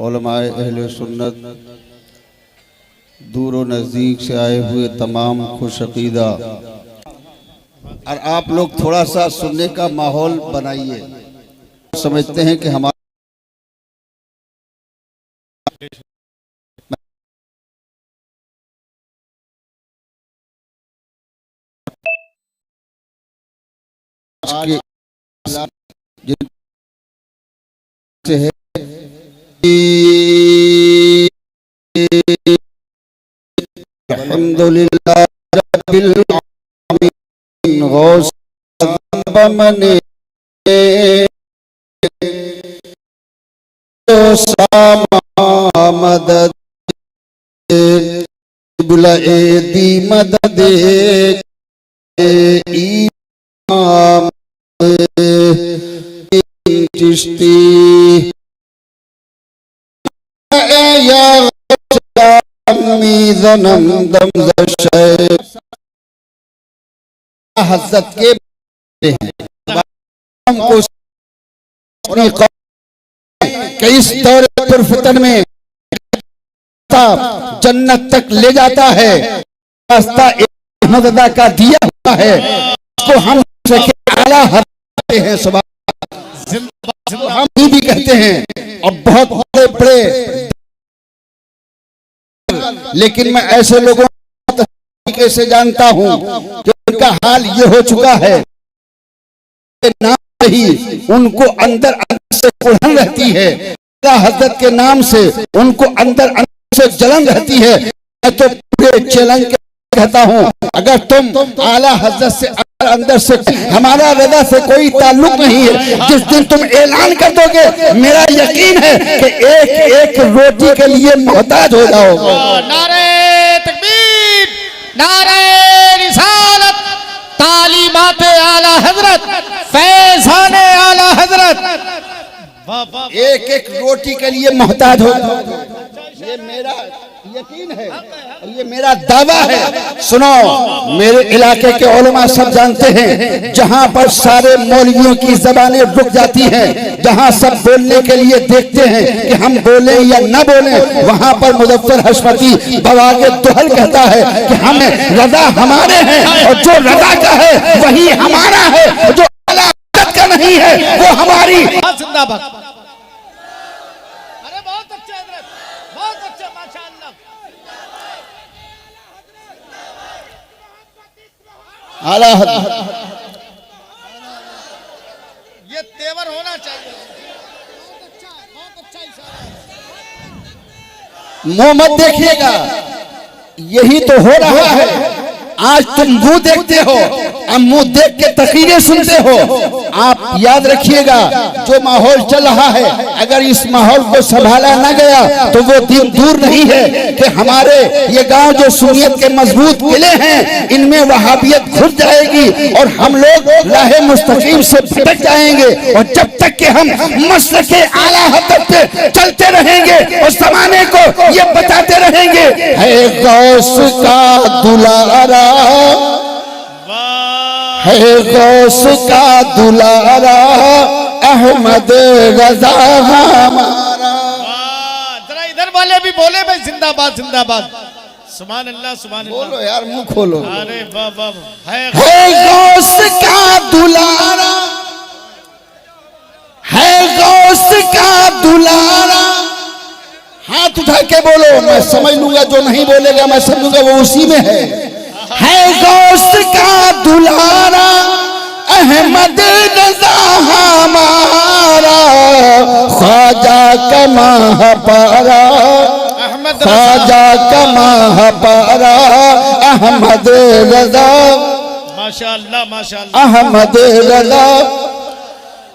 उलमाए अहले सुन्नत, दूर व नज़दीक से आए हुए तमाम खुश अकीदा, और आप लोग थोड़ा सा सुनने का माहौल बनाइए। समझते हैं कि हमारे से है अल्हम्दुलिल्लाह रब्बिल आलमीन गौस बमने मदद बुलाए दी मदद इमाम चिश्ती या हज़रत के हमको इस दौर पर फितन में जन्नत तक ले जाता है, रास्ता अहमद का दिया हुआ है, उसको हम आला हरते हैं, हम भी कहते हैं। और बहुत बड़े बड़े, लेकिन मैं ऐसे लोगों तरीके से जानता हूं कि उनका हाल ये हो चुका है, नाम ही उनको अंदर अंदर से कुढ़न रहती है, हज़रत के नाम से उनको अंदर अंदर से जलन रहती है। मैं तो पूरे चैलेंज के कहता हूं, अगर तुम आला हज़रत से अंदर से, हमारा रज़ा से कोई ताल्लुक नहीं है, जिस दिन तुम ऐलान कर दोगे, मेरा यकीन है कि एक एक रोटी के लिए मोहताज हो जाओगे। नारे तकबीर, नारे रिसालत, तालीमात आला हज़रत, फैज़ाने आला हज़रत, एक एक रोटी के लिए मोहताज हो। ये मेरा यकीन है, ये मेरा दावा है। सुनो, मेरे इलाके के उलमा सब जानते हैं, जहां पर सारे मौलवियों की जबानें रुक जाती हैं, जहां सब बोलने के लिए देखते हैं कि हम बोले या न बोले, वहां पर मुज़फ्फर हशमती बवागे दुहल कहता है कि हमें रज़ा हमारे हैं, और जो रज़ा का है वही हमारा है, जो अल्लाह का नहीं है वो हमारी। जिंदाबाद। अरे बहुत अच्छे हज़रत, बहुत अच्छे, माशाअल्लाह। आला ये तेवर होना चाहिए। बहुत अच्छा इशारा। मुंह मत देखिएगा, यही तो हो रहा है। आज तुम मुंह देखते हो, अब मुंह देख के तकरीरें सुनते हो। आप याद रखिएगा, जो माहौल चल रहा है, अगर इस माहौल को संभाला न गया तो वो दिन दूर नहीं है कि हमारे ये गांव जो सुन्नियत के मजबूत किले हैं, इनमें वहाबियत घुस जाएगी और हम लोग राह मुस्तकीम से भटक जाएंगे। और जब तक कि हम मस्लक के आला हज़रत पे चलते रहेंगे और ज़माने को ये बताते रहेंगे, है गौस का दुलारा, है गौस का दुलारा, अहमद रज़ा हमारा। जरा इधर वाले भी बोले भाई, जिंदाबाद जिंदाबाद, सुभान अल्लाह सुभान अल्लाह। बोलो यार, मुंह खोलो। अरे वाह वाह, है गौस का दुलारा, है गौस का दुलारा। हाथ उठा के बोलो, मैं समझ लूंगा, जो नहीं बोलेगा मैं समझूंगा वो उसी में है गौस का दुलारा, अहमद रज़ा हमारा, ख्वाजा का महापारा, ख्वाजा का महापारा, अहमद रज़ा, माशाअल्लाह माशाअल्लाह, अहमद रज़ा।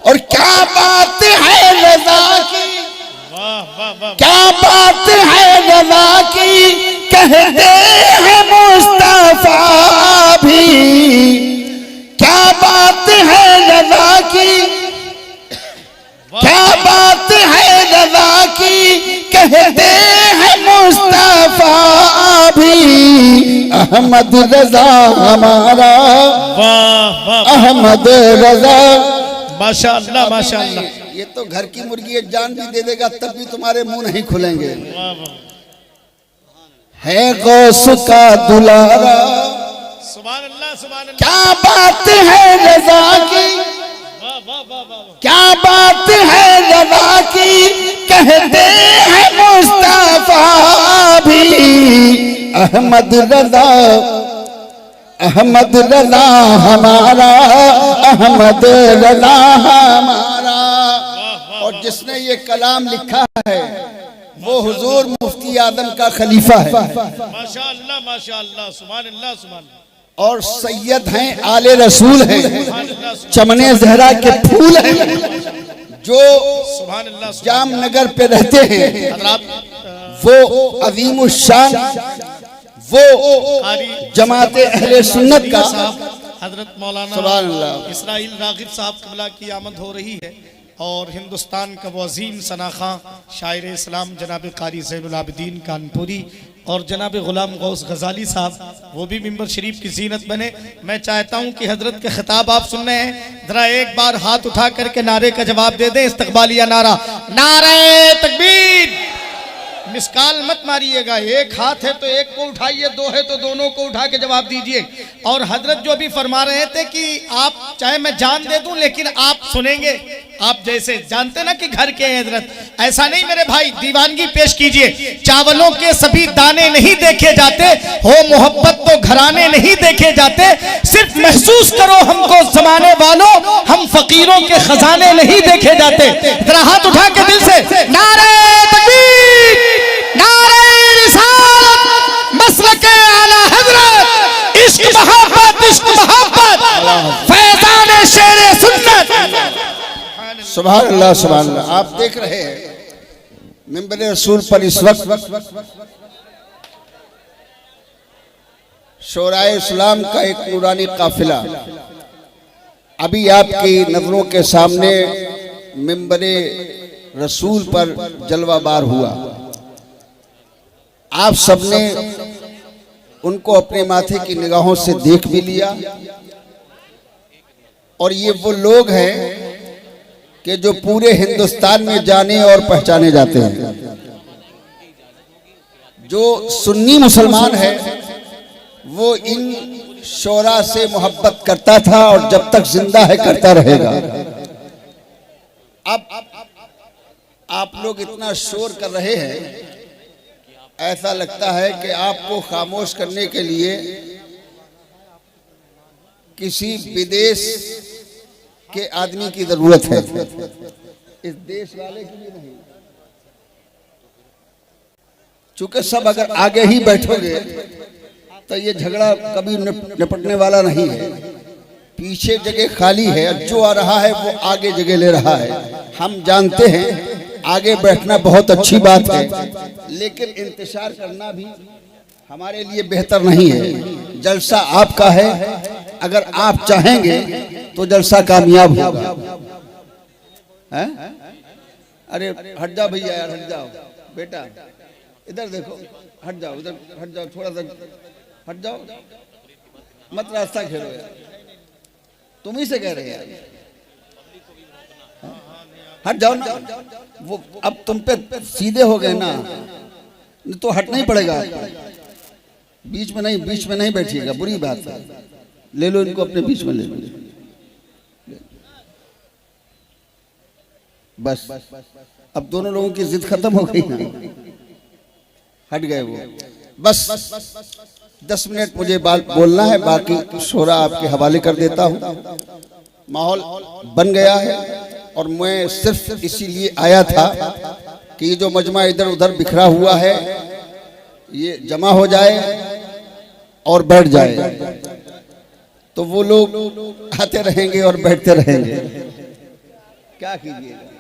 और क्या बात है रज़ा की, वाह वाह वाह, क्या बात है रज़ा की, कहते हैं मुस्तफा भी। क्या बात है रज़ा की, क्या बात है रज़ा की, कहते हैं मुस्तफा भी। अहमद रज़ा हमारा, वाह वाह, अहमद रज़ा, माशाअल्लाह माशाअल्लाह। ये तो घर की मुर्गी एक जान भी दे देगा तब भी तुम्हारे मुंह नहीं खुलेंगे। वाह वाह है गौस का दुलारा, सुभान अल्लाह सुभान अल्लाह। क्या बात है रजा की, वाह वाह वाह वाह। क्या बात है रजा की, कहते हैं मुस्तफा भी अहमद रजा, अहमद रजा हमारा, अहमद रजा हमारा। और जिसने ये कलाम लिखा है वो हुजूर मुफ्ती आदम का खलीफा है माशाअल्लाह माशाअल्लाह सुभान अल्लाह सुभान अल्लाह। और सैयद हैं, आले रसूल हैं, सुभान अल्लाह चमने जहरा के फूल हैं जो सुभान अल्लाह। जामनगर पे रहते हैं। हजरात वो अजीम शान, वो जमात अहले सुन्नत का हजरत मौलाना सुभान अल्लाह इसराइल रागिब साहब क़िबला की आमद हो रही है और हिंदुस्तान का वो अजीम सनाखा शायर इस्लाम जनाब कारी ज़ैनुल आबिदीन कानपुरी और जनाब गुलाम गौस गजाली साहब वो भी मिंबर शरीफ की जीनत बने। मैं चाहता हूं कि हजरत का खिताब आप सुन रहे हैं, जरा एक बार हाथ उठा करके नारे का जवाब दे दें। इस्तकबालिया नारा, नारे तकबीर। मिसकाल मत मारिएगा, एक हाथ है तो एक को उठाइए, दो है तो दोनों को उठा के जवाब दीजिए। और हजरत जो अभी फरमा रहे थे कि आप चाहे मैं जान दे दूं लेकिन आप सुनेंगे, आप जैसे जानते ना कि घर के हैं हजरत, ऐसा नहीं मेरे भाई, दीवानगी पेश कीजिए। चावलों के सभी दाने नहीं देखे जाते हो, मोहब्बत तो घराने नहीं देखे जाते, सिर्फ महसूस करो हमको जमाने वालों, हम फकीरों के खजाने नहीं देखे जाते। जरा हाथ उठा के दिल से नारे तकबीर, नारे रिसालत, मसलके आला हज़रत, इश्क मोहब्बत फैज़ान शेरे सुन्नत। सुभान अल्लाह सुभान अल्लाह। आप देख रहे हैं मिंबर रसूल पर इस वक्त शोराए इस्लाम का एक नूरानी काफिला अभी आपकी नजरों के सामने मिंबर रसूल पर जलवाबार हुआ। आप सबने उनको अपने माथे की निगाहों से देख भी लिया और ये वो लोग हैं कि जो पूरे हिंदुस्तान में जाने और पहचाने जाते हैं। जो सुन्नी मुसलमान है वो इन शोरा से मोहब्बत करता था और जब तक जिंदा है करता रहेगा। अब आप लोग इतना शोर कर रहे हैं, ऐसा लगता है कि आपको खामोश करने के लिए किसी विदेश के आदमी की जरूरत है, इस देश वाले की भी नहीं। चूंकि सब अगर आगे ही बैठोगे तो ये झगड़ा कभी निपटने वाला नहीं है। पीछे जगह खाली है, जो आ रहा है वो आगे जगह ले रहा है। हम जानते हैं आगे बैठना बहुत अच्छी बात है, लेकिन इंतजार करना भी हमारे लिए बेहतर नहीं है। जलसा आपका है, अगर आप चाहेंगे तो जलसा कामयाब होगा। हैं? अरे हट जाओ भैया यार, हट जाओ बेटा, इधर देखो, हट जाओ, इधर हट जाओ, थोड़ा सा हट जाओ, मत रास्ता घेरो यार, तुम ही से कह रहे हैं, हट जाओ ना। वो अब तुम पे सीधे हो गए ना, तो हटना ही पड़ेगा। बीच में नहीं बैठिएगा, बुरी बात है। ले लो इनको अपने बीच में, ले लो बस। अब दोनों लोगों की जिद खत्म हो गई ना, हट गए वो। बस 10 मिनट मुझे बोलना है, बाकी शोरा आपके हवाले कर देता हूँ। माहौल बन गया है और मैं सिर्फ इसीलिए आया था कि ये जो मजमा इधर उधर बिखरा हुआ है ये जमा हो जाए और बैठ जाए, तो वो लोग आते रहेंगे और बैठते रहेंगे। क्या कीजिएगा?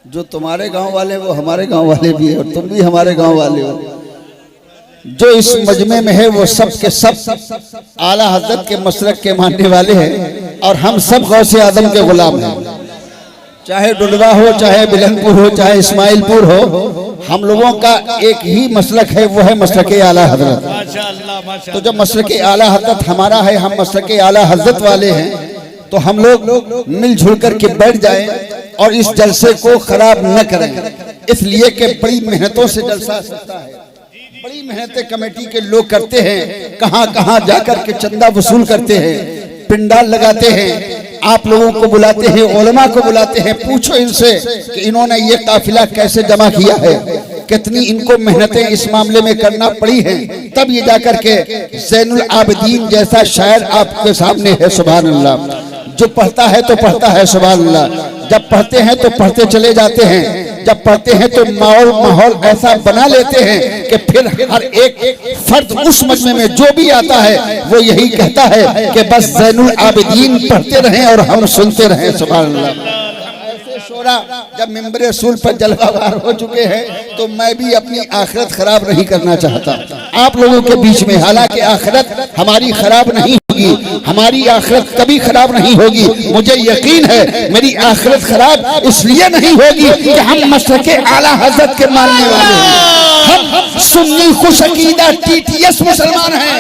जो तुम्हारे गांव वाले वो हमारे गांव वाले भी है और तुम भी हमारे गांव वाले हो। जो इस मजमे में है वो सब के सब आला हजरत के मसलक के मानने वाले हैं और हम सब गौसे आदम के गुलाम हैं। चाहे डुलवा हो, चाहे बिलनपुर हो, चाहे इस्माइलपुर हो, हम लोगों का एक ही मसलक है, वो है मसलक आला हजरत। तो जब मसलक आला हजरत हमारा है, हम मसलक आला हजरत वाले हैं, तो हम लोग मिलजुल करके बैठ जाएं और इस जलसे को खराब न करें, इसलिए कि बड़ी मेहनतों से जलसा सकता है। बड़ी मेहनतें कमेटी के लोग करते हैं, कहां कहां जाकर के चंदा वसूल करते हैं, पिंडाल लगाते हैं, आप लोगों को बुलाते हैं, उलमा को बुलाते हैं। पूछो इनसे कि इन्होंने ये काफिला कैसे जमा किया है, कितनी इनको मेहनतें इस मामले में करना पड़ी हैं, तब ये जाकर के ज़ैनुल आबिदीन जैसा शायर आपके सामने है। सुभान अल्लाह। जो पढ़ता है तो पढ़ता है, सुभान अल्लाह। जब पढ़ते हैं तो पढ़ते चले जाते हैं, जब पढ़ते हैं तो माहौल ऐसा बना लेते हैं कि फिर हर एक फर्द उस मजमे में जो भी आता है वो यही कहता है कि बस ज़ैनुल आबिदीन पढ़ते रहें और हम सुनते रहें। सुभान अल्लाह। शोरा जब मिंबर रसूल पर जलवावार हो चुके हैं तो मैं भी अपनी आखिरत खराब नहीं करना चाहता आप लोगों के बीच में। हालांकि आखिरत हमारी खराब नहीं होगी, हमारी आखिरत कभी खराब नहीं होगी। मुझे यकीन है मेरी आखिरत खराब इसलिए नहीं होगी कि हम मसलके आला हजरत के मानने वाले हैं। हम सुन्नी खुश अकीदा टीटीएस मुसलमान हैं,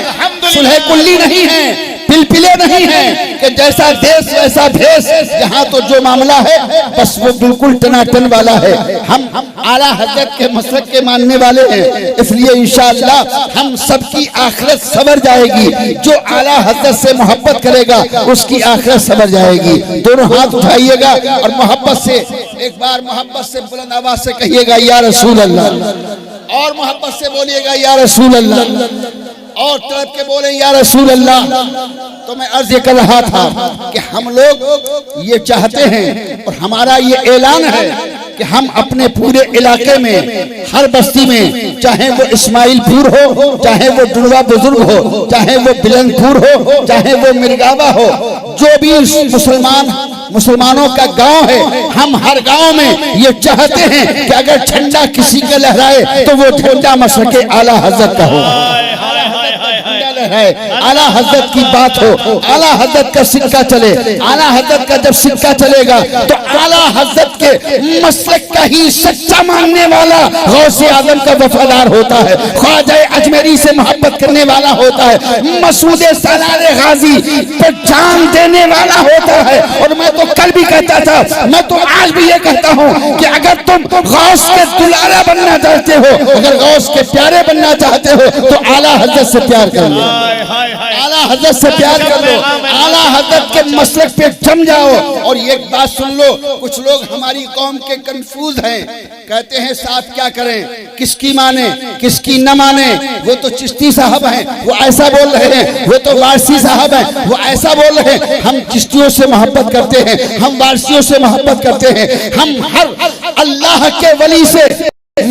सुलह कुल्ली नहीं है, पिलपिले नहीं हैं कि जैसा देश वैसा भेष। यहाँ तो जो मामला है बस वो बिल्कुल टनाटन वाला है। हम आला हजरत के मसलक के मानने वाले हैं, इसलिए इंशाअल्लाह हम सबकी आखिरत सवर जाएगी। जो आला हजरत से मोहब्बत करेगा उसकी आखिरत सवर जाएगी। दोनों हाथ उठाइएगा और मोहब्बत से एक बार मोहब्बत से बुलंद आवाज से कहिएगा या रसूल अल्लाह, और मोहब्बत से बोलिएगा या रसूल अल्लाह, और तड़प के बोले या रसूल अल्लाह। तो मैं अर्ज कर रहा था कि हम लोग ये चाहते हैं और हमारा ये ऐलान है कि हम अपने पूरे इलाके में हर बस्ती में, चाहे वो इस्माइलपुर हो, चाहे वो दुर्वा बुजुर्ग हो, चाहे वो बिलंदपुर हो, चाहे वो मिर्गावा हो, जो भी मुसलमानों का गांव है, हम हर गांव में ये चाहते हैं कि अगर झंडा किसी का लहराए तो वो झंडा मसलके आला हजरत का हो, है आला हजरत की बात हो, आला हजरत का सिक्का चले। आला हजरत का जब सिक्का चलेगा तो आला हजरत के मसलक का ही सच्चा मानने वाला गौसे आजम का वफादार होता है, ख्वाजा अजमेरी से मोहब्बत करने वाला होता है, मसूद सालार गाजी पर जान देने वाला होता है। और मैं तो कल भी कहता था, मैं तो आज भी ये कहता हूँ कि अगर तुम गौस के दुलारा बनना चाहते हो, अगर गौस के प्यारे बनना चाहते हो तो आला हजरत से प्यार कर लो, आला हजरत से प्यार कर लो, आला हजरत के मसलक पे जम जाओ। और एक बात सुन लो, कुछ लोग हमारी कौम के कंफ्यूज हैं, कहते हैं साहब क्या करें, किसकी माने किसकी न माने। वो तो चिश्ती साहब हैं, वो ऐसा बोल रहे हैं, वो तो वारसी साहब हैं, वो ऐसा बोल रहे हैं। हम चिश्तियों से मोहब्बत करते हैं, हम वारसियों से मोहब्बत करते हैं, हम हर अल्लाह के वली से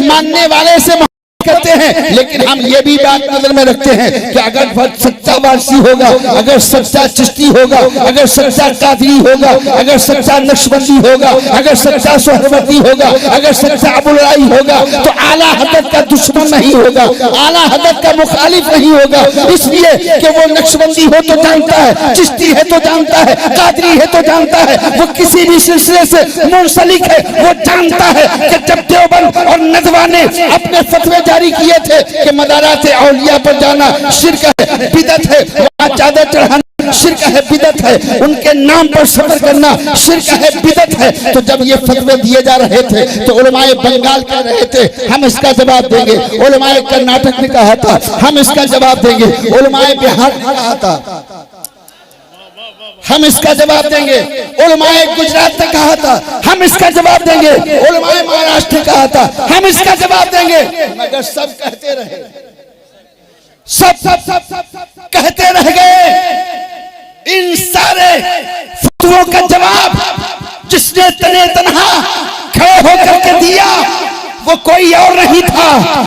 मानने वाले से करते हैं। लेकिन हम ये भी बात नजर में रखते हैं कि अगर सच्चा वारसी होगा, अगर सच्चा चिश्ती होगा, अगर सच्चा कादरी होगा, अगर सच्चा नक्शबंदी होगा, अगर सच्चा सोहरवर्दी होगा, अगर सच्चा अबुलाई होगा तो आला हजरत का दुश्मन नहीं होगा, आला हजरत का मुखालिफ नहीं होगा। इसलिए कि वो नक्शबंदी हो तो जानता है, चिश्ती है तो जानता है, कादरी है तो जानता है, वो किसी भी सिलसिले से मुंसलिक है, वो जानता है कि जब देवबंद और नदवा ने अपने फतवे जारी किए थे कि मदारात औलिया पर जाना शिर्क है, बिदअत है, वहां चादर चढ़ाना शिर्क है, बिदअत है, उनके नाम पर सफर करना शिर्क है, बिदअत है। तो जब ये फतवे दिए जा रहे थे तो उलमाए बंगाल कह रहे थे हम इसका जवाब देंगे, उलमाए कर्नाटक ने कहा था हम इसका जवाब देंगे, उलमाए बिहार ने कहा था हम इसका जवाब देंगे, उलमाए गुजरात ने कहा था हम इसका जवाब देंगे, उलमाए महाराष्ट्र ने कहा था हम इसका जवाब देंगे। मगर सब कहते रहे, सब कहते रह गए। इन सारे फतवों का जवाब जिसने तने तनहा खड़े होकर के दिया वो कोई और नहीं था।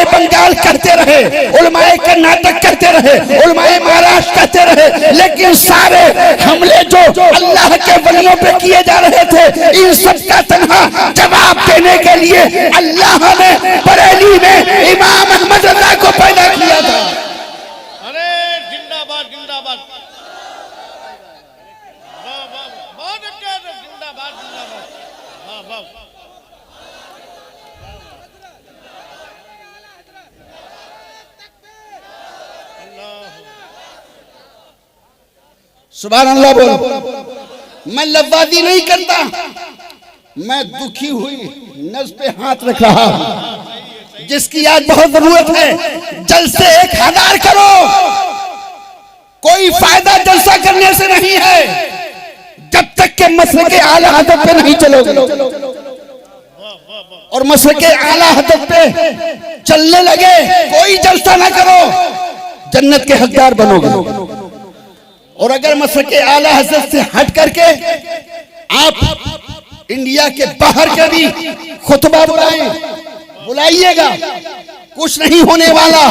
बंगाल करते रहे, उलमाए कर्नाटक करते रहे, उलमाए महाराष्ट्र करते रहे, लेकिन सारे हमले जो अल्लाह के वलियों पे किए जा रहे थे इन सब का तन्हा जवाब देने के लिए अल्लाह ने बरेली में इमाम अहमद रजा को पैदा किया था। अरे जिंदाबाद जिंदाबाद, जिंदाबाद जिंदाबाद। सुभान अल्लाह बोलो। मैं लफ्ज़बाजी नहीं करता, मैं दुखी हुई नस पे हाथ रख रहा हूं, जिसकी आज बहुत जरूरत है। जलसे 1000 करो, कोई फायदा जलसा करने से नहीं है जब तक के मसले के आला हदफ पे नहीं चलोगे। और मसले के आला हदफ पे चलने लगे, कोई जलसा ना करो, जन्नत के हकदार बनोगे। और अगर मसले के आला हदफ से हट करके आप इंडिया के बाहर के भी खुतबा बुलाइएगा, कुछ नहीं होने वाला।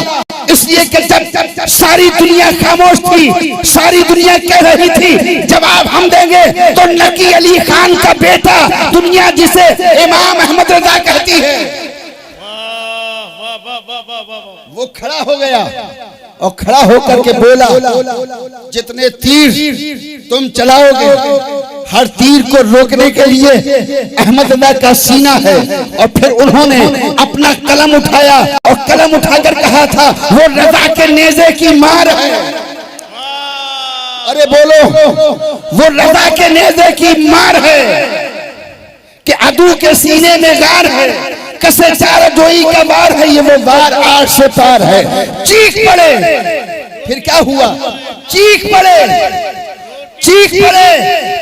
इसलिए कि जब सारी दुनिया खामोश थी, सारी दुनिया कह रही थी जवाब हम देंगे, तो नकी अली खान का बेटा दुनिया जिसे इमाम अहमद रजा कहती है, वो खड़ा हो गया और खड़ा होकर के बोला, जितने तीर तुम चलाओगे, हर तीर को रोकने के लिए अहमद रजा का सीना है। और फिर उन्होंने अपना कलम उठाया और कलम उठाकर कहा था, वो रजा के नेज़े की मार है। अरे बोलो, वो रजा के नेज़े की मार है कि अदू के सीने में गार है, कसे चार जोई का वार है, ये वो वार आठ से पार है। चीख पड़े, फिर क्या हुआ? चीख पड़े, चीख पड़े,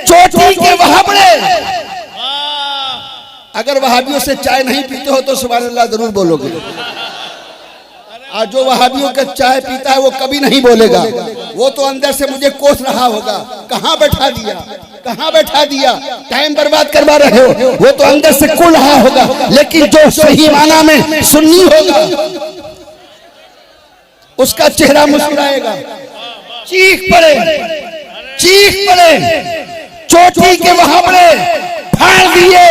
चोटी के वहाबड़े। अगर वहाबियों से चाय नहीं पीते हो तो सुभान अल्लाह जरूर बोलोगे। आज जो वहाबियों का चाय पीता है वो कभी नहीं बोलेगा, वो तो अंदर से मुझे कोस रहा होगा, कहां बैठा दिया, कहां बैठा दिया, टाइम बर्बाद करवा रहे हो, वो तो अंदर से कुल रहा होगा। लेकिन जो सही माना में सुन्नी होगा उसका चेहरा मुस्कुराएगा। चीख पड़े, चीख पड़े, चोटी के वहाबड़े फाड़ दिए,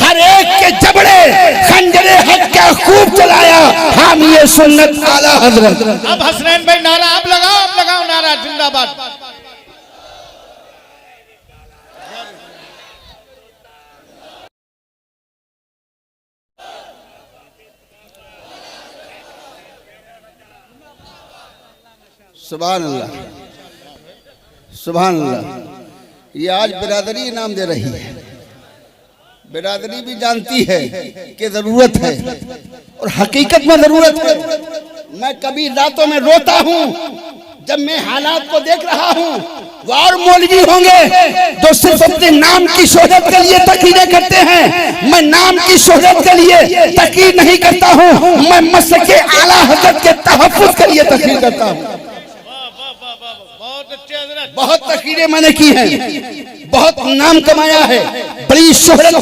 हर एक के जबड़े, खंजरे हक का खूब चलाया हामिए सुन्नत आला हजरत। अब हसनैन भाई नारा आप लगाओ नारा जिंदाबाद। सुभान अल्लाह, सुभान अल्लाह। ये आज बिरादरी इनाम दे रही है, बिरादरी भी जानती है कि जरूरत है और हकीकत में जरूरत है। मैं कभी रातों में रोता हूँ जब मैं हालात को देख रहा हूँ। वो और मौलवी होंगे जो सिर्फ अपने नाम की शोहरत के लिए तकीरें करते हैं, मैं नाम की शोहरत के लिए तकीर नहीं करता हूँ, मैं मसले के आला हज़रत के तहफ़्फ़ुज़ के लिए तकीर करता हूँ। बहुत तकीरें मैंने की हैं, बहुत नाम कमाया है, बड़ी शोहरत,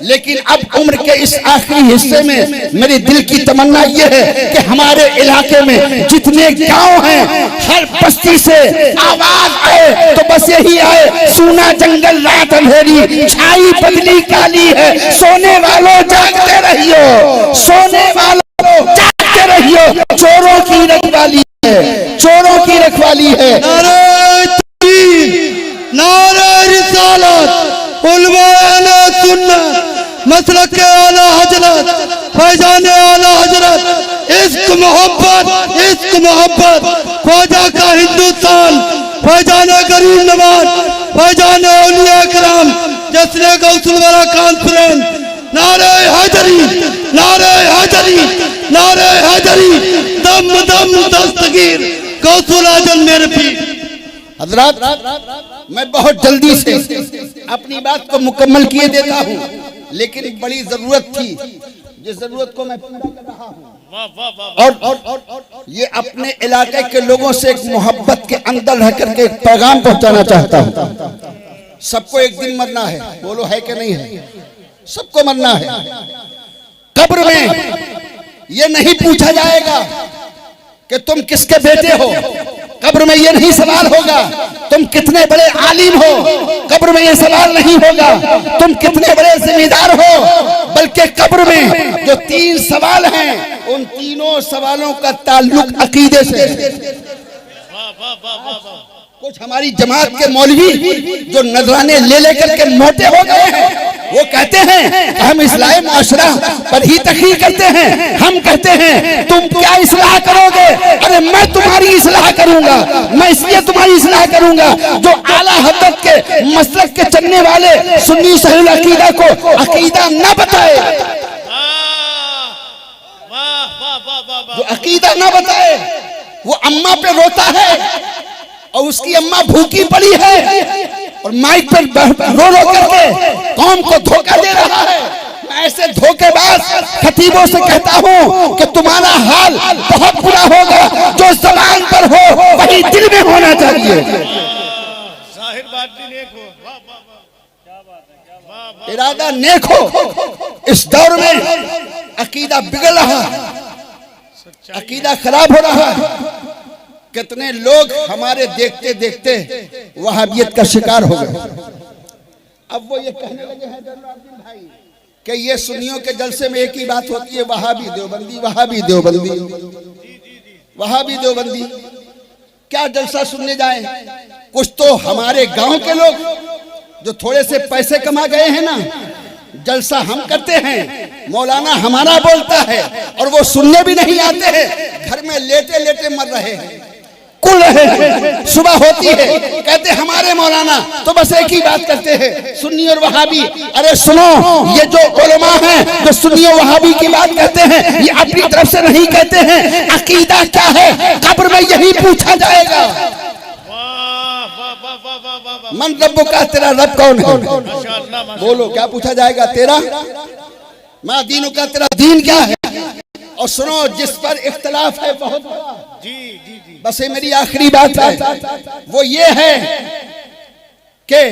लेकिन अब उम्र के इस आखिरी हिस्से में मेरे दिल की तमन्ना ये है कि हमारे इलाके में जितने गांव हैं, हर बस्ती से आवाज आए तो बस यही आए, सूना जंगल रात अंधेरी, छाई बदली काली है, सोने वालों जागते रहियो, सोने वालों जागते रहियो, चोरों की रखवाली है, चोरों की रखवाली है। नारे तकबीर, नारे रिसालत, उलमाए सुन्नत, मसलक आला हजरत, फैजान आला हजरत, इश्क मोहब्बत, इश्क मोहब्बत, ख्वाजा का हिंदुस्तान, फैजान गरीब नवाज, फैजान औलिया कराम, जश्न गौसुल वरा कॉन्फ्रेंस, नारे हैदरी, नारे हैदरी, नारे हैदरी, दम दम दस्तगीर गौसुल आजम मेरे पीर। हजरत, मैं बहुत जल्दी से अपनी बात को मुकम्मल किए देता हूँ, लेकिन बड़ी जरूरत थी, जिस जरूरत को मैं पूरा कर रहा हूँ। और ये अपने इलाके के लोगों से एक मोहब्बत के अंदर रह करके एक पैगाम पहुंचाना चाहता हूँ। सबको एक दिन मरना है, बोलो है कि नहीं है? सबको मरना है। कब्र में ये नहीं पूछा जाएगा कि तुम किसके बेटे हो, कब्र में ये नहीं सवाल होगा तुम कितने बड़े आलिम हो, कब्र में ये सवाल नहीं होगा तुम कितने बड़े जिम्मेदार हो, बल्कि कब्र में जो 3 सवाल हैं, उन तीनों सवालों का ताल्लुक अकीदे से। कुछ हमारी जमात के मौलवी जो नजराने ले लेकर के मोटे हो गए हैं, वो कहते हैं हम इस्लाह माशरा पर ही तकरीर करते हैं। हम कहते हैं तुम क्या इस्लाह करोगे? अरे मैं तुम्हारी इस्लाह करूंगा। मैं इसलिए तुम्हारी इस्लाह करूंगा जो आला हज़रत के मसलक के चलने वाले सुन्नी सहीह अकीदा को अकीदा न बताए, जो अकीदा न बताए, वो अम्मा पे रोता है और उसकी अम्मा भूखी पड़ी है और माइक पर रो रो करके कौम को धोखा दे रहा है। मैं ऐसे धोखेबाज खतीबों से कहता हूं कि तुम्हारा हाल बहुत बुरा होगा। जो ज़बान पर हो वही दिल में होना चाहिए। जाहिर बात भी नेक हो, इरादा नेक हो। इस दौर में अकीदा बिगड़ रहा है, अकीदा खराब हो रहा है। कितने लोग हमारे देखते देखते वहाबियत का शिकार हो गए। अब वो ये कहने लगे हैं जलालुद्दीन भाई कि ये सुन्नियों के जलसे में एक ही बात होती है, वहाबी देवबंदी, वहाबी देवबंदी, वहाबी देवबंदी। क्या जलसा सुनने जाए? कुछ तो हमारे गांव के लोग जो थोड़े से पैसे कमा गए हैं ना, जलसा हम करते हैं, मौलाना हमारा बोलता है और वो सुनने भी नहीं आते हैं, घर में लेटे लेटे मर रहे हैं, कुल रहे हैं। सुबह होती है कहते हमारे मौलाना तो बस एक ही बात करते हैं, सुन्नी और वहाबी। अरे सुनो, ये जो उलमा हैं जो सुन्नी और वहाबी की बात कहते हैं, ये अपनी तरफ से नहीं कहते हैं। अकीदा क्या है कब्र में यही पूछा जाएगा। मन रब्बो का, तेरा रब कौन है? बोलो, क्या पूछा जाएगा? तेरा मा दीनों का, तेरा दीन क्या है? और सुनो, जिस पर इख्तलाफ है बहुत बड़ा, जी जी जी, बस ये मेरी आखिरी बात है, वो ये है कि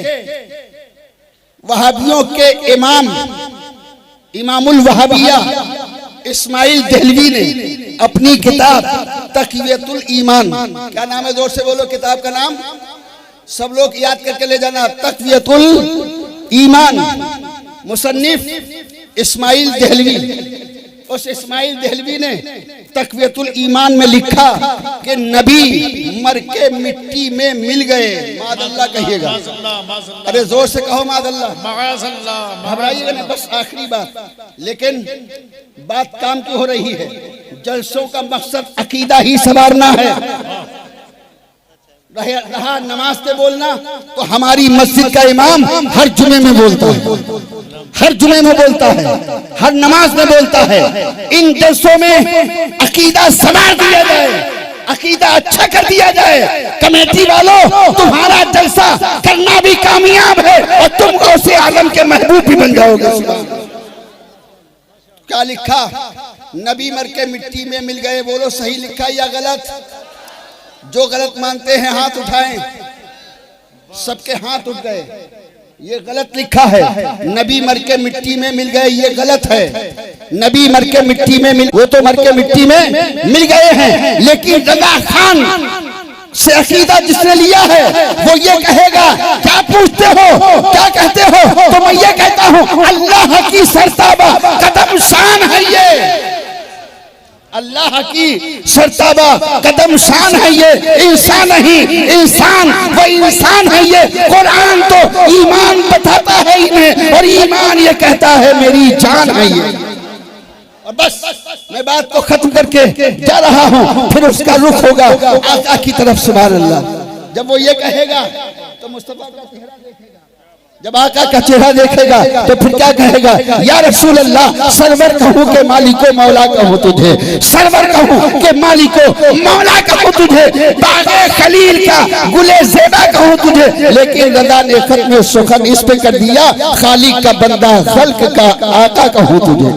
वहाबियों के इमाम इमामुल वहाबिया इस्माइल देहलवी ने अपनी किताब तक़वियतुल ईमान, क्या नाम है? जोर से बोलो किताब का नाम, सब लोग याद करके ले जाना। तक़वियतुल ईमान, मुसन्निफ इस्माइल देहलवी। उस इस्माइल देहलवी ने तक़वियतुल ईमान में लिखा कि नबी मर के मिट्टी में मिल गए। मादअल्लाह कहिएगा, अरे जोर से कहो मादअल्लाह। घबराइएगा नहीं, बस आखिरी बात। लेकिन बात काम की हो रही है, जलसों का मकसद अकीदा ही संवारना है। रहा नमाज पे बोलना, तो हमारी मस्जिद का इमाम हर जुमे में बोलता है, हर जुमे में बोलता है, हर नमाज में बोलता है। इन जलसों में अकीदा संवार दिया जाए, अकीदा अच्छा कर दिया जाए। कमेटी वालों, तुम्हारा जलसा करना भी कामयाब है और तुम गौसे आलम के महबूब भी बन जाओगे। क्या लिखा? नबी मर के मिट्टी में मिल गए। बोलो सही लिखा या गलत? जो गलत मानते हैं हाथ उठाएं। सबके हाथ उठ गए। ये गलत लिखा है, नबी मर के मिट्टी में मिल गए, ये गलत है। नबी मर के मिट्टी में मिल, वो तो मर के मिट्टी में मिल गए हैं, लेकिन रजा खान से अकीदा जिसने लिया है वो ये कहेगा, क्या पूछते हो, क्या कहते हो? तो मैं ये कहता हूँ, अल्लाह की सरताबा कदम शान है ये, अल्लाह की सरताबा कदम शान है ये। इंसान नहीं, इंसान वो इंसान है ये। कुरान तो ईमान बताता है इन्हें और ईमान ये कहता है मेरी जान है ये। और बस मैं बात को खत्म करके जा रहा हूँ, फिर उसका रुख होगा आका की तरफ। सुभान अल्लाह। जब वो ये कहेगा तो मुस्तफा का चेहरा देखेगा, जब आका का चेहरा देखेगा तो फिर क्या कहेगा? या रसूल अल्लाह, सरवर कहूँ के मालिको मौला कहूँ तुझे, सरवर कहूँ के मालिको मौला कहूँ तुझे, बागे खलील का गुले ज़ेबा कहूँ तुझे। लेकिन रज़ा ने खत्म सुखन इस पे कर दिया, खालिक का बंदा खल्क का आका कहूँ तुझे।